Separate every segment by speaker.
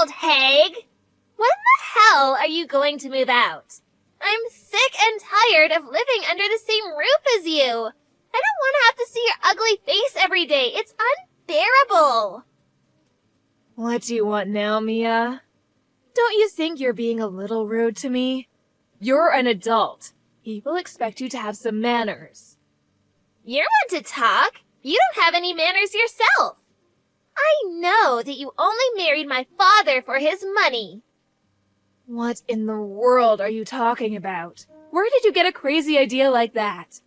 Speaker 1: old hag! When the hell are you going to move out? I'm sick and tired of living under the same roof as you. I don't want to have to see your ugly face every day. It's unbearable.
Speaker 2: What do you want now, Mia? Don't you think you're being a little rude to me? You're an adult. People expect you to have some manners.
Speaker 1: You're one to talk. You don't have any manners yourself. I know that you only married my father for his money.
Speaker 2: What in the world are you talking about? Where did you get a crazy idea like that?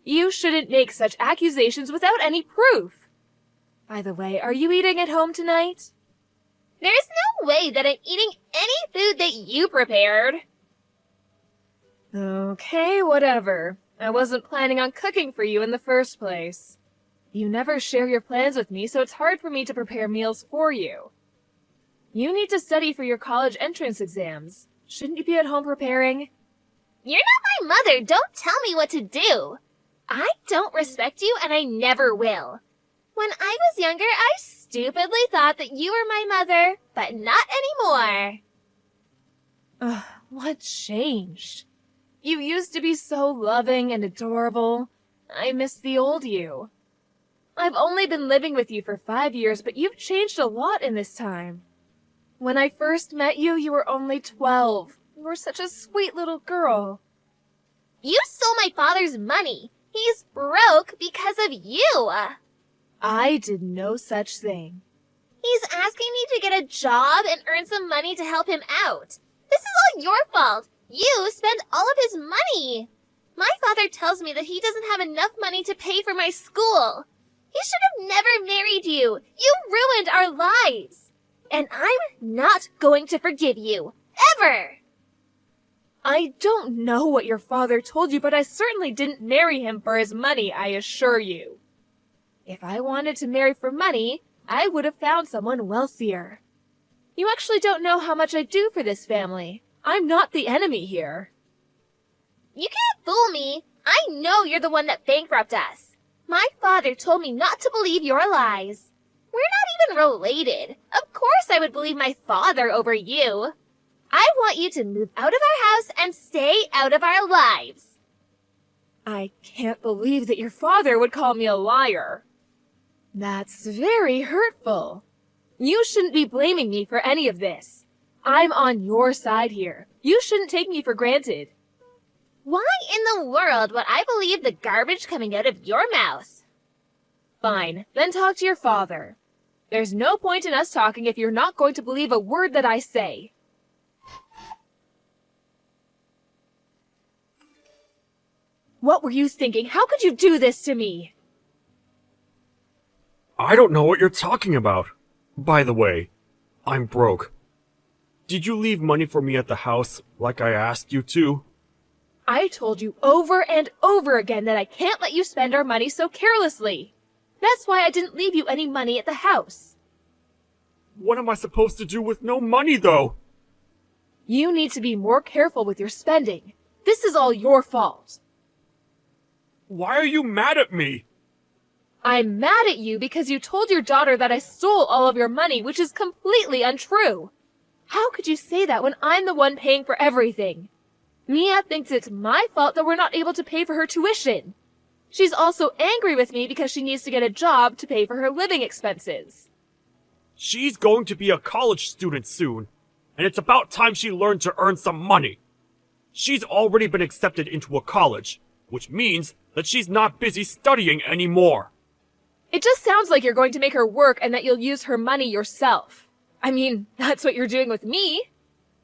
Speaker 2: You shouldn't make such accusations without any proof. By the way, are you eating at home tonight?
Speaker 1: There's no way that I'm eating any food that you prepared.
Speaker 2: Okay, whatever. I wasn't planning on cooking for you in the first place. You never share your plans with me, so it's hard for me to prepare meals for you. You need to study for your college entrance exams. Shouldn't you be at home preparing?
Speaker 1: You're not my mother. Don't tell me what to do. I don't respect you, and I never will. When I was younger, I stupidly thought that you were my mother, but not anymore.
Speaker 2: Ugh, what changed? You used to be so loving and adorable. I miss the old you. I've only been living with you for 5 years, but you've changed a lot in this time. When I first met you, you were only 12. You were such a sweet little girl.
Speaker 1: You stole my father's money. He's broke because of you.
Speaker 2: I did no such thing.
Speaker 1: He's asking me to get a job and earn some money to help him out. This is all your fault. You spend all of his money. My father tells me that he doesn't have enough money to pay for my school. He should have never married you. You ruined our lives. And I'm not going to forgive you. Ever.
Speaker 2: I don't know what your father told you, but I certainly didn't marry him for his money, I assure you. If I wanted to marry for money, I would have found someone wealthier. You actually don't know how much I do for this family. I'm not the enemy here.
Speaker 1: You can't fool me. I know you're the one that bankrupted us. My father told me not to believe your lies. We're not even related. Of course I would believe my father over you. I want you to move out of our house and stay out of our lives.
Speaker 2: I can't believe that your father would call me a liar. That's very hurtful. You shouldn't be blaming me for any of this. I'm on your side here. You shouldn't take me for granted.
Speaker 1: Why in the world would I believe the garbage coming out of your mouth?
Speaker 2: Fine, then talk to your father. There's no point in us talking if you're not going to believe a word that I say. What were you thinking? How could you do this to me?
Speaker 3: I don't know what you're talking about. By the way, I'm broke. Did you leave money for me at the house like I asked you to?
Speaker 2: I told you over and over again that I can't let you spend our money so carelessly. That's why I didn't leave you any money at the house.
Speaker 3: What am I supposed to do with no money, though?
Speaker 2: You need to be more careful with your spending. This is all your fault.
Speaker 3: Why are you mad at me?
Speaker 2: I'm mad at you because you told your daughter that I stole all of your money, which is completely untrue. How could you say that when I'm the one paying for everything? Mia thinks it's my fault that we're not able to pay for her tuition. She's also angry with me because she needs to get a job to pay for her living expenses.
Speaker 3: She's going to be a college student soon, and it's about time she learned to earn some money. She's already been accepted into a college, which means that she's not busy studying anymore.
Speaker 2: It just sounds like you're going to make her work and that you'll use her money yourself. I mean, that's what you're doing with me.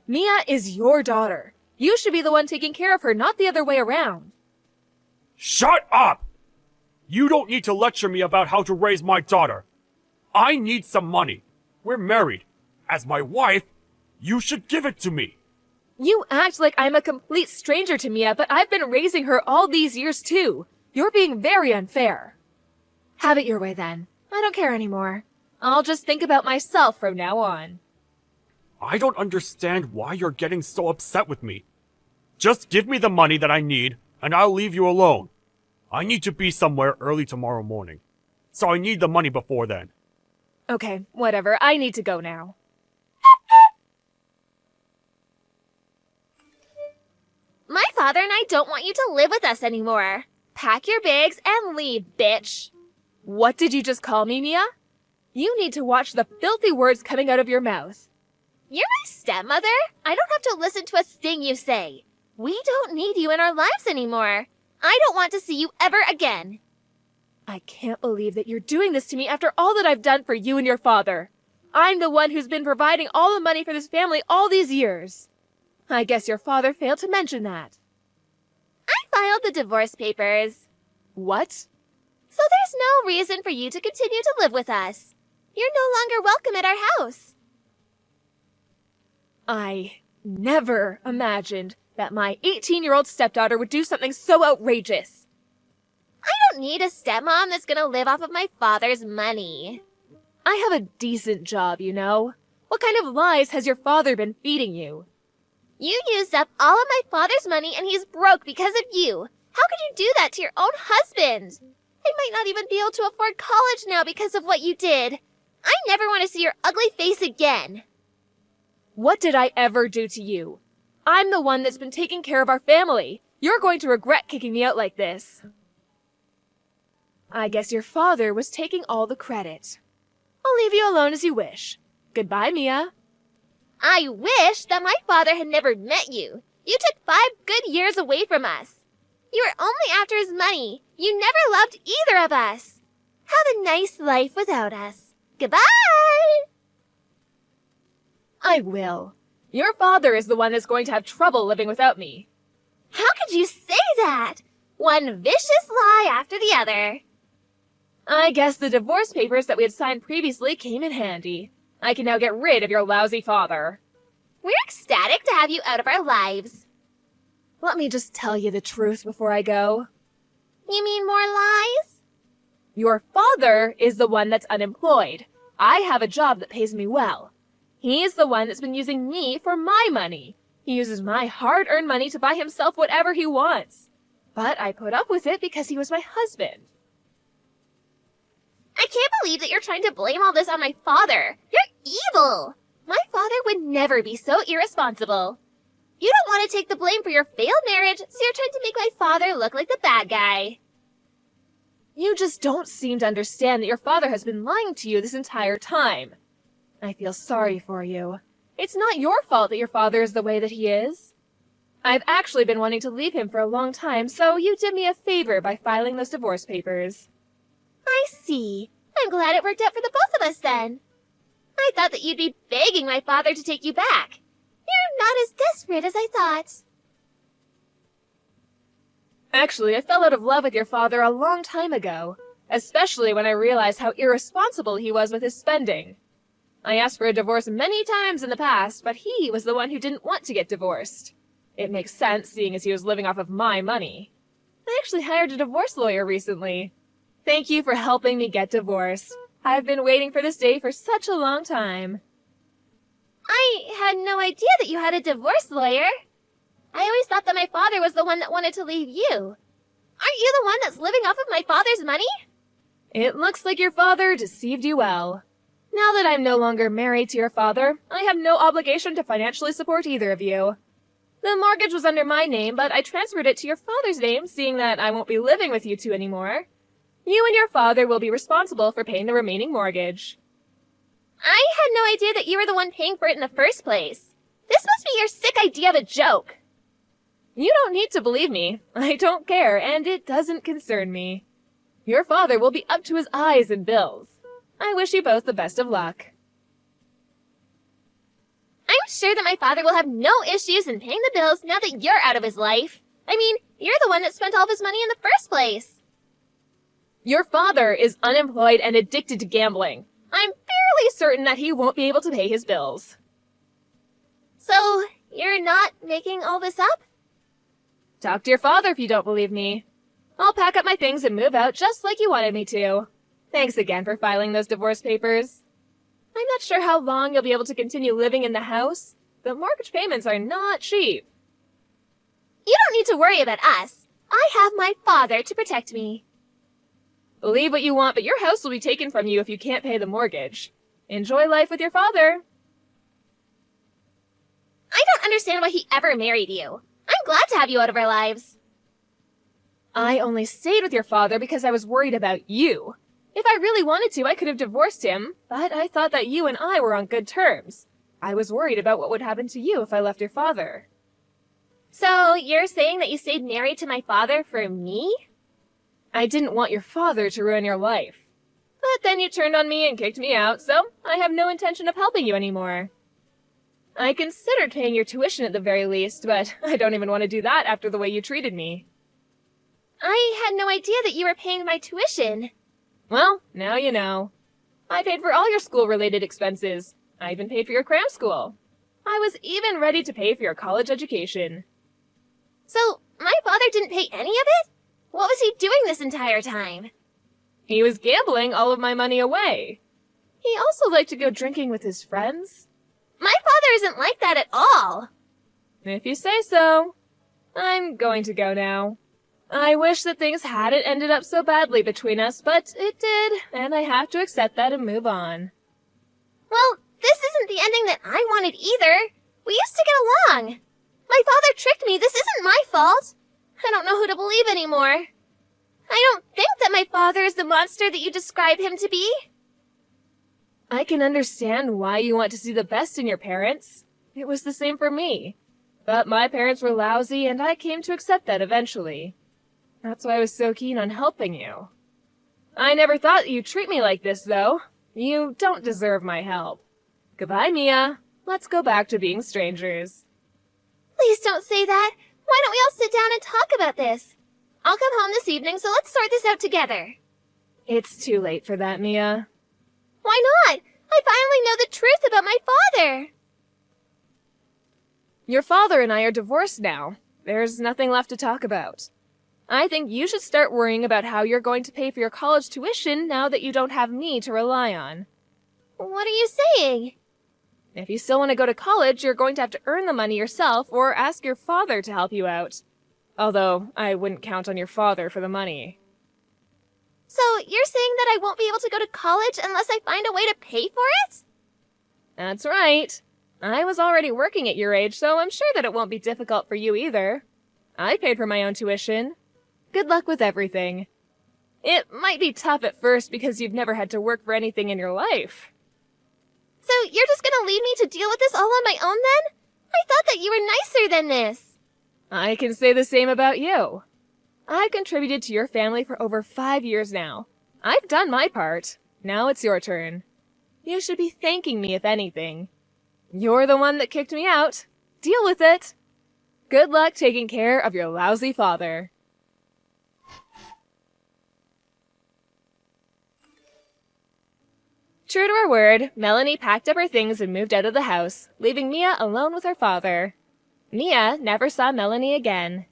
Speaker 2: Mia is your daughter. You should be the one taking care of her, not the other way around.
Speaker 3: Shut up! You don't need to lecture me about how to raise my daughter. I need some money. We're married. As my wife, you should give it to me.
Speaker 2: You act like I'm a complete stranger to Mia, but I've been raising her all these years too. You're being very unfair. Have it your way then. I don't care anymore. I'll just think about myself from now on.
Speaker 3: I don't understand why you're getting so upset with me. Just give me the money that I need, and I'll leave you alone. I need to be somewhere early tomorrow morning, so I need the money before then.
Speaker 2: Okay, whatever. I need to go now.
Speaker 1: father and I don't want you to live with us anymore. Pack your bags and leave, bitch.
Speaker 2: What did you just call me, Mia? You need to watch the filthy words coming out of your mouth.
Speaker 1: You're my stepmother. I don't have to listen to a thing you say. We don't need you in our lives anymore. I don't want to see you ever again.
Speaker 2: I can't believe that you're doing this to me after all that I've done for you and your father. I'm the one who's been providing all the money for this family all these years. I guess your father failed to mention that.
Speaker 1: I filed the divorce papers.
Speaker 2: What?
Speaker 1: So there's no reason for you to continue to live with us. You're no longer welcome at our house.
Speaker 2: I never imagined that my 18-year-old stepdaughter would do something so outrageous.
Speaker 1: I don't need a stepmom that's gonna live off of my father's money.
Speaker 2: I have a decent job, you know. What kind of lies has your father been feeding you?
Speaker 1: You used up all of my father's money and he's broke because of you. How could you do that to your own husband? I might not even be able to afford college now because of what you did. I never want to see your ugly face again.
Speaker 2: What did I ever do to you? I'm the one that's been taking care of our family. You're going to regret kicking me out like this. I guess your father was taking all the credit. I'll leave you alone as you wish. Goodbye, Mia.
Speaker 1: I wish that my father had never met you. You took 5 good years away from us. You were only after his money. You never loved either of us. Have a nice life without us. Goodbye!
Speaker 2: I will. Your father is the one that's going to have trouble living without me.
Speaker 1: How could you say that? One vicious lie after the other.
Speaker 2: I guess the divorce papers that we had signed previously came in handy. I can now get rid of your lousy father.
Speaker 1: We're ecstatic to have you out of our lives.
Speaker 2: Let me just tell you the truth before I go.
Speaker 1: You mean more lies?
Speaker 2: Your father is the one that's unemployed. I have a job that pays me well. He's the one that's been using me for my money. He uses my hard-earned money to buy himself whatever he wants. But I put up with it because he was my husband.
Speaker 1: I can't believe that you're trying to blame all this on my father. You're evil. My father would never be so irresponsible. You don't want to take the blame for your failed marriage, so you're trying to make my father look like the bad guy.
Speaker 2: You just don't seem to understand that your father has been lying to you this entire time. I feel sorry for you. It's not your fault that your father is the way that he is. I've actually been wanting to leave him for a long time, so you did me a favor by filing those divorce papers.
Speaker 1: I see. I'm glad it worked out for the both of us then. I thought that you'd be begging my father to take you back. You're not as desperate as I thought.
Speaker 2: Actually, I fell out of love with your father a long time ago, especially when I realized how irresponsible he was with his spending. I asked for a divorce many times in the past, but he was the one who didn't want to get divorced. It makes sense, seeing as he was living off of my money. I actually hired a divorce lawyer recently. Thank you for helping me get divorced. I've been waiting for this day for such a long time.
Speaker 1: I had no idea that you had a divorce lawyer. I always thought that my father was the one that wanted to leave you. Aren't you the one that's living off of my father's money?
Speaker 2: It looks like your father deceived you well. Now that I'm no longer married to your father, I have no obligation to financially support either of you. The mortgage was under my name, but I transferred it to your father's name, seeing that I won't be living with you two anymore. You and your father will be responsible for paying the remaining mortgage.
Speaker 1: I had no idea that you were the one paying for it in the first place. This must be your sick idea of a joke.
Speaker 2: You don't need to believe me. I don't care, and it doesn't concern me. Your father will be up to his eyes in bills. I wish you both the best of luck.
Speaker 1: I'm sure that my father will have no issues in paying the bills now that you're out of his life. I mean, you're the one that spent all of his money in the first place.
Speaker 2: Your father is unemployed and addicted to gambling. I'm fairly certain that he won't be able to pay his bills.
Speaker 1: So, you're not making all this up?
Speaker 2: Talk to your father if you don't believe me. I'll pack up my things and move out just like you wanted me to. Thanks again for filing those divorce papers. I'm not sure how long you'll be able to continue living in the house. The mortgage payments are not cheap.
Speaker 1: You don't need to worry about us. I have my father to protect me.
Speaker 2: Believe what you want, but your house will be taken from you if you can't pay the mortgage. Enjoy life with your father.
Speaker 1: I don't understand why he ever married you. I'm glad to have you out of our lives.
Speaker 2: I only stayed with your father because I was worried about you. If I really wanted to, I could have divorced him, but I thought that you and I were on good terms. I was worried about what would happen to you if I left your father.
Speaker 1: So, you're saying that you stayed married to my father for me?
Speaker 2: I didn't want your father to ruin your life. But then you turned on me and kicked me out, so I have no intention of helping you anymore. I considered paying your tuition at the very least, but I don't even want to do that after the way you treated me.
Speaker 1: I had no idea that you were paying my tuition.
Speaker 2: Well, now you know. I paid for all your school-related expenses. I even paid for your cram school. I was even ready to pay for your college education.
Speaker 1: So, my father didn't pay any of it? What was he doing this entire time?
Speaker 2: He was gambling all of my money away. He also liked to go drinking with his friends.
Speaker 1: My father isn't like that at all.
Speaker 2: If you say so. I'm going to go now. I wish that things hadn't ended up so badly between us, but it did, and I have to accept that and move on.
Speaker 1: Well, this isn't the ending that I wanted either. We used to get along. My father tricked me. This isn't my fault. I don't know who to believe anymore. I don't think that my father is the monster that you describe him to be.
Speaker 2: I can understand why you want to see the best in your parents. It was the same for me. But my parents were lousy, and I came to accept that eventually. That's why I was so keen on helping you. I never thought that you'd treat me like this, though. You don't deserve my help. Goodbye, Mia. Let's go back to being strangers.
Speaker 1: Please don't say that. Why don't we all sit down and talk about this? I'll come home this evening, so let's sort this out together.
Speaker 2: It's too late for that, Mia.
Speaker 1: Why not? I finally know the truth about my father.
Speaker 2: Your father and I are divorced now. There's nothing left to talk about. I think you should start worrying about how you're going to pay for your college tuition now that you don't have me to rely on.
Speaker 1: What are you saying?
Speaker 2: If you still want to go to college, you're going to have to earn the money yourself or ask your father to help you out. Although, I wouldn't count on your father for the money.
Speaker 1: So, you're saying that I won't be able to go to college unless I find a way to pay for it?
Speaker 2: That's right. I was already working at your age, so I'm sure that it won't be difficult for you either. I paid for my own tuition. Good luck with everything. It might be tough at first because you've never had to work for anything in your life.
Speaker 1: So you're just gonna leave me to deal with this all on my own then? I thought that you were nicer than this.
Speaker 2: I can say the same about you. I've contributed to your family for over 5 years now. I've done my part. Now it's your turn. You should be thanking me if anything. You're the one that kicked me out. Deal with it. Good luck taking care of your lousy father. True to her word, Melanie packed up her things and moved out of the house, leaving Mia alone with her father. Mia never saw Melanie again.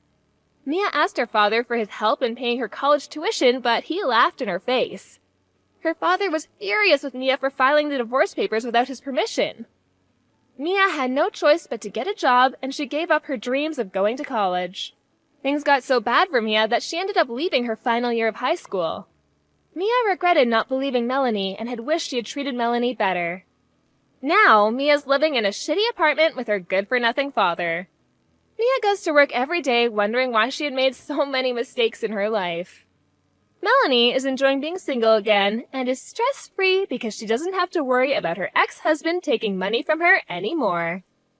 Speaker 2: Mia asked her father for his help in paying her college tuition, but he laughed in her face. Her father was furious with Mia for filing the divorce papers without his permission. Mia had no choice but to get a job, and she gave up her dreams of going to college. Things got so bad for Mia that she ended up leaving her final year of high school. Mia regretted not believing Melanie and had wished she had treated Melanie better. Now, Mia's living in a shitty apartment with her good-for-nothing father. Mia goes to work every day wondering why she had made so many mistakes in her life. Melanie is enjoying being single again and is stress-free because she doesn't have to worry about her ex-husband taking money from her anymore.